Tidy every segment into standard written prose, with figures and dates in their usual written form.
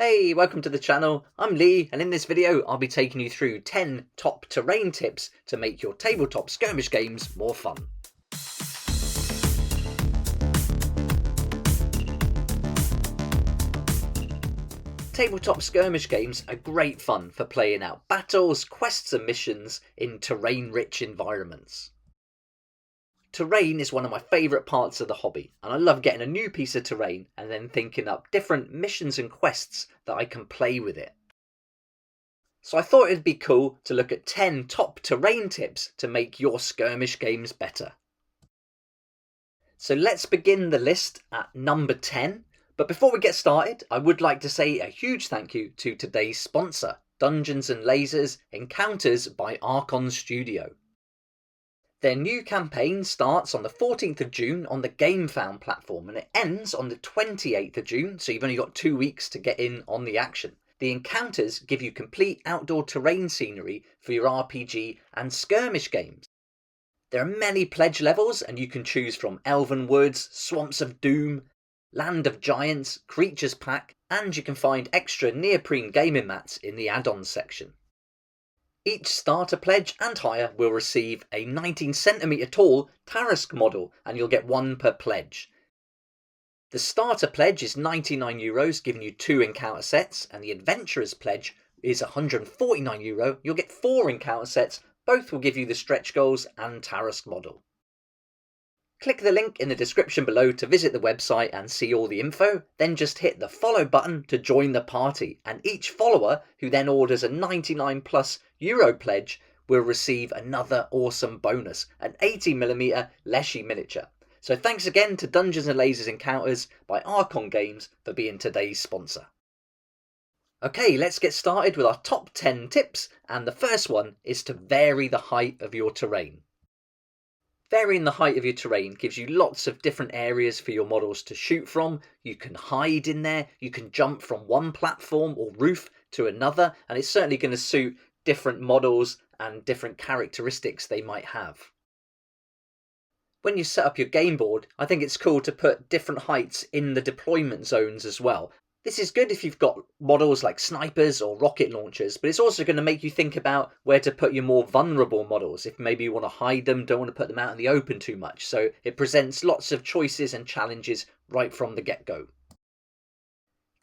Hey, welcome to the channel. I'm Lee, and in this video I'll be taking you through 10 top terrain tips to make your tabletop skirmish games more fun. Tabletop skirmish games are great fun for playing out battles, quests and missions in terrain-rich environments. Terrain is one of my favourite parts of the hobby, and I love getting a new piece of terrain and then thinking up different missions and quests that I can play with it. So I thought it'd be cool to look at 10 top terrain tips to make your skirmish games better. So let's begin the list at number 10. But before we get started, I would like to say a huge thank you to today's sponsor, Dungeons & Lasers Encounters by Archon Studio. Their new campaign starts on the 14th of June on the GameFound platform and it ends on the 28th of June, so you've only got 2 weeks to get in on the action. The encounters give you complete outdoor terrain scenery for your RPG and skirmish games. There are many pledge levels and you can choose from Elven Woods, Swamps of Doom, Land of Giants, Creatures Pack, and you can find extra neoprene gaming mats in the add-ons section. Each starter pledge and higher will receive a 19cm tall Tarask model and you'll get one per pledge. The starter pledge is €99, giving you 2 encounter sets, and the adventurer's pledge is €149. You'll get 4 encounter sets, both will give you the stretch goals and Tarask model. Click the link in the description below to visit the website and see all the info, then just hit the follow button to join the party, and each follower who then orders a €99+ pledge will receive another awesome bonus, an 80mm Leshy miniature. So thanks again to Dungeons & Lasers Encounters by Archon Games for being today's sponsor. Okay, let's get started with our top 10 tips, and the first one is to vary the height of your terrain. Varying the height of your terrain gives you lots of different areas for your models to shoot from. You can hide in there, you can jump from one platform or roof to another, and it's certainly going to suit different models and different characteristics they might have. When you set up your game board, I think it's cool to put different heights in the deployment zones as well. This is good if you've got models like snipers or rocket launchers, but it's also going to make you think about where to put your more vulnerable models, if maybe you want to hide them, don't want to put them out in the open too much. So it presents lots of choices and challenges right from the get-go.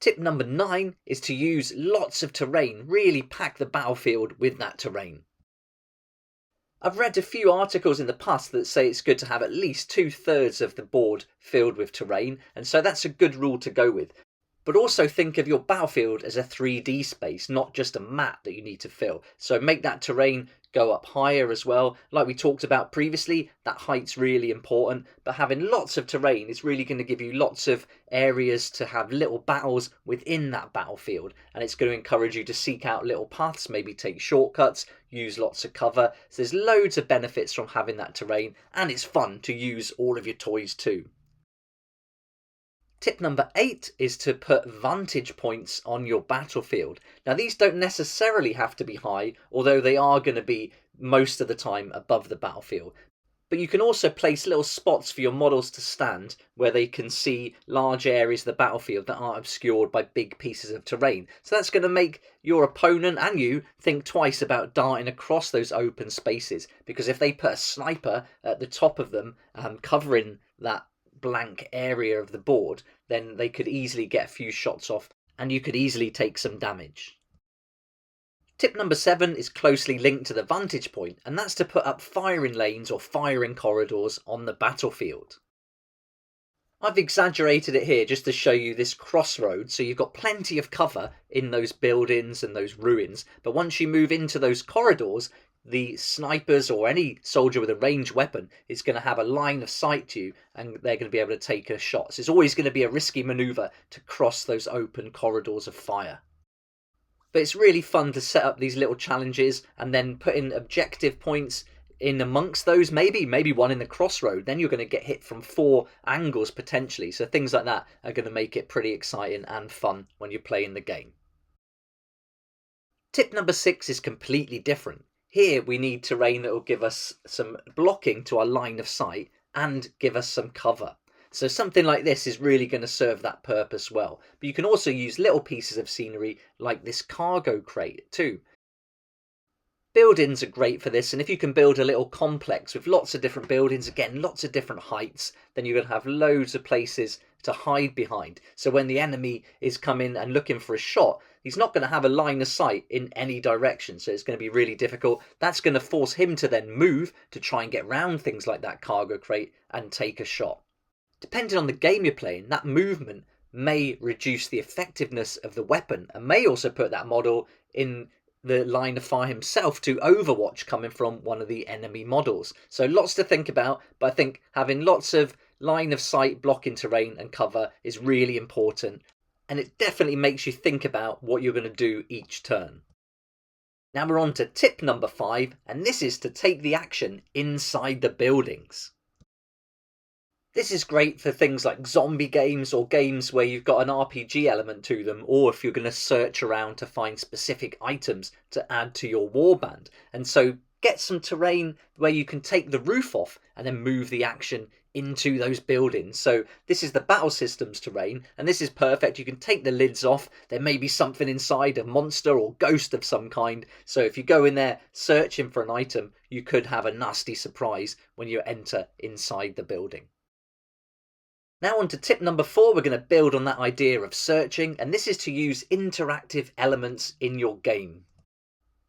Tip number 9 is to use lots of terrain, really pack the battlefield with that terrain. I've read a few articles in the past that say it's good to have at least 2/3 of the board filled with terrain, and so that's a good rule to go with. But also think of your battlefield as a 3D space, not just a map that you need to fill. So make that terrain go up higher as well. Like we talked about previously, that height's really important, but having lots of terrain is really going to give you lots of areas to have little battles within that battlefield, and it's going to encourage you to seek out little paths, maybe take shortcuts, use lots of cover. So there's loads of benefits from having that terrain, and it's fun to use all of your toys too. Tip number 8 is to put vantage points on your battlefield. Now these don't necessarily have to be high, although they are going to be most of the time above the battlefield. But you can also place little spots for your models to stand where they can see large areas of the battlefield that aren't obscured by big pieces of terrain. So that's going to make your opponent and you think twice about darting across those open spaces, because if they put a sniper at the top of them covering that blank area of the board, then they could easily get a few shots off and you could easily take some damage. Tip number 7 is closely linked to the vantage point, and that's to put up firing lanes or firing corridors on the battlefield. I've exaggerated it here just to show you this crossroad, so you've got plenty of cover in those buildings and those ruins, but once you move into those corridors, the snipers or any soldier with a ranged weapon is going to have a line of sight to you and they're going to be able to take a shot. So it's always going to be a risky maneuver to cross those open corridors of fire. But it's really fun to set up these little challenges and then put in objective points in amongst those, maybe one in the crossroad. Then you're going to get hit from 4 angles potentially. So things like that are going to make it pretty exciting and fun when you're playing the game. Tip number 6 is completely different. Here we need terrain that will give us some blocking to our line of sight and give us some cover. So something like this is really going to serve that purpose well. But you can also use little pieces of scenery like this cargo crate too. Buildings are great for this, and if you can build a little complex with lots of different buildings, again, lots of different heights, then you're going to have loads of places to hide behind. So when the enemy is coming and looking for a shot, he's not going to have a line of sight in any direction, so it's going to be really difficult. That's going to force him to then move to try and get round things like that cargo crate and take a shot. Depending on the game you're playing, that movement may reduce the effectiveness of the weapon and may also put that model in the line of fire himself to overwatch coming from one of the enemy models. So lots to think about, but I think having lots of line of sight blocking terrain and cover is really important, and it definitely makes you think about what you're going to do each turn. Now we're on to tip number 5, and this is to take the action inside the buildings. This is great for things like zombie games or games where you've got an RPG element to them, or if you're going to search around to find specific items to add to your warband. And so get some terrain where you can take the roof off and then move the action into those buildings. So this is the battle systems terrain, and this is perfect. You can take the lids off. There may be something inside, a monster or ghost of some kind. So if you go in there searching for an item, you could have a nasty surprise when you enter inside the building. Now on to tip number 4, we're going to build on that idea of searching, and this is to use interactive elements in your game.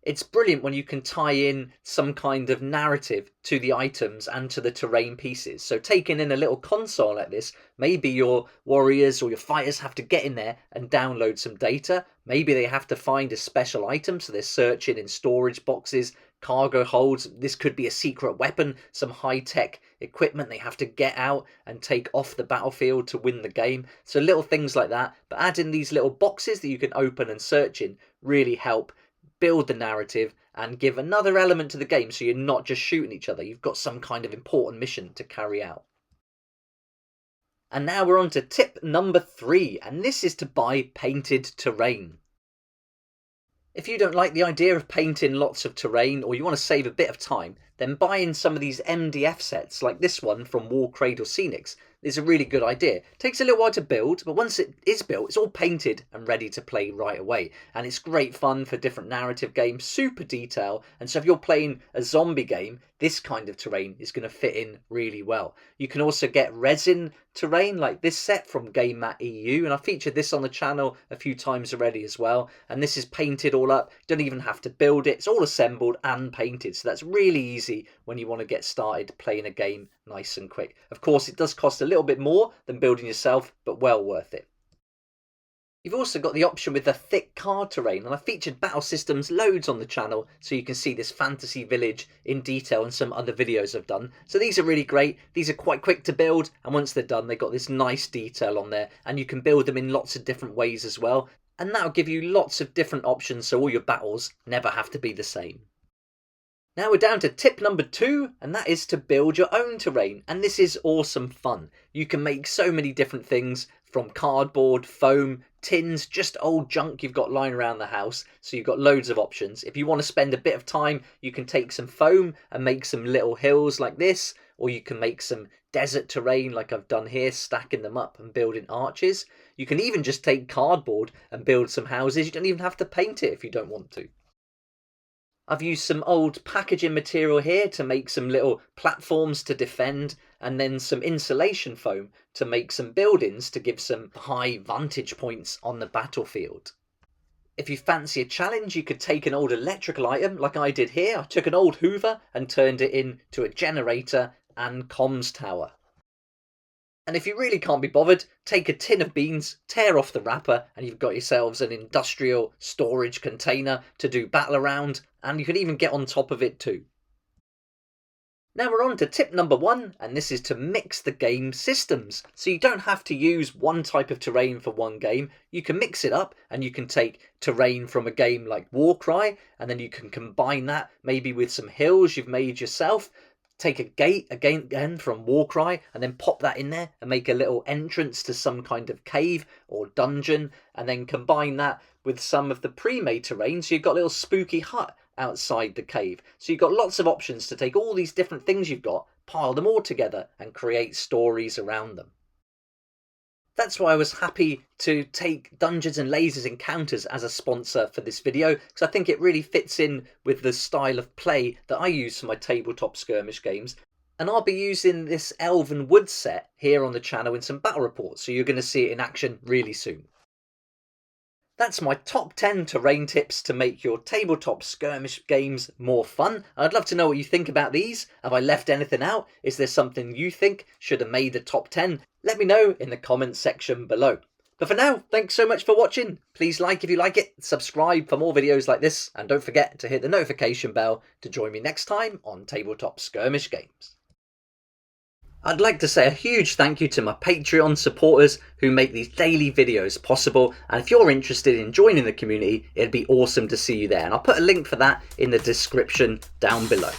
It's brilliant when you can tie in some kind of narrative to the items and to the terrain pieces. So taking in a little console like this, maybe your warriors or your fighters have to get in there and download some data. Maybe they have to find a special item, so they're searching in storage boxes, cargo holds. This could be a secret weapon, some high-tech equipment they have to get out and take off the battlefield to win the game. So little things like that, but adding these little boxes that you can open and search in really help build the narrative and give another element to the game, so you're not just shooting each other, you've got some kind of important mission to carry out. And now we're on to tip number 3, and this is to buy painted terrain. If you don't like the idea of painting lots of terrain, or you want to save a bit of time, then buying some of these MDF sets like this one from War Cradle Scenics is a really good idea. It takes a little while to build, but once it is built, it's all painted and ready to play right away. And it's great fun for different narrative games, super detail. And so if you're playing a zombie game, this kind of terrain is going to fit in really well. You can also get resin terrain like this set from Game Mat EU, and I featured this on the channel a few times already as well. And this is painted all up. You don't even have to build it. It's all assembled and painted. So that's really easy when you want to get started playing a game nice and quick. Of course, it does cost a little bit more than building yourself, but well worth it. You've also got the option with the thick card terrain, and I featured battle systems loads on the channel, so you can see this fantasy village in detail in some other videos I've done. So these are really great. These are quite quick to build, and once they're done, they've got this nice detail on there, and you can build them in lots of different ways as well. And that'll give you lots of different options, so all your battles never have to be the same. Now we're down to tip number 2, and that is to build your own terrain. And this is awesome fun. You can make so many different things from cardboard, foam, tins, just old junk you've got lying around the house. So you've got loads of options. If you want to spend a bit of time, you can take some foam and make some little hills like this, or you can make some desert terrain like I've done here, stacking them up and building arches. You can even just take cardboard and build some houses. You don't even have to paint it if you don't want to. I've used some old packaging material here to make some little platforms to defend, and then some insulation foam to make some buildings to give some high vantage points on the battlefield. If you fancy a challenge, you could take an old electrical item like I did here. I took an old Hoover and turned it into a generator and comms tower. And if you really can't be bothered, take a tin of beans, tear off the wrapper, and you've got yourselves an industrial storage container to do battle around, and you can even get on top of it too. Now we're on to tip number 1, and this is to mix the game systems. So you don't have to use one type of terrain for one game. You can mix it up, and you can take terrain from a game like Warcry, and then you can combine that maybe with some hills you've made yourself. Take a gate again from Warcry and then pop that in there and make a little entrance to some kind of cave or dungeon, and then combine that with some of the pre-made terrain, so you've got a little spooky hut outside the cave. So you've got lots of options to take all these different things you've got, pile them all together and create stories around them. That's why I was happy to take Dungeons and Lasers Encounters as a sponsor for this video, because I think it really fits in with the style of play that I use for my tabletop skirmish games. And I'll be using this Elven Wood set here on the channel in some battle reports, so you're going to see it in action really soon. That's my top 10 terrain tips to make your tabletop skirmish games more fun. I'd love to know what you think about these. Have I left anything out? Is there something you think should have made the top 10? Let me know in the comments section below. But for now, thanks so much for watching. Please like if you like it, subscribe for more videos like this, and don't forget to hit the notification bell to join me next time on Tabletop Skirmish Games. I'd like to say a huge thank you to my Patreon supporters who make these daily videos possible, and if you're interested in joining the community, it'd be awesome to see you there, and I'll put a link for that in the description down below.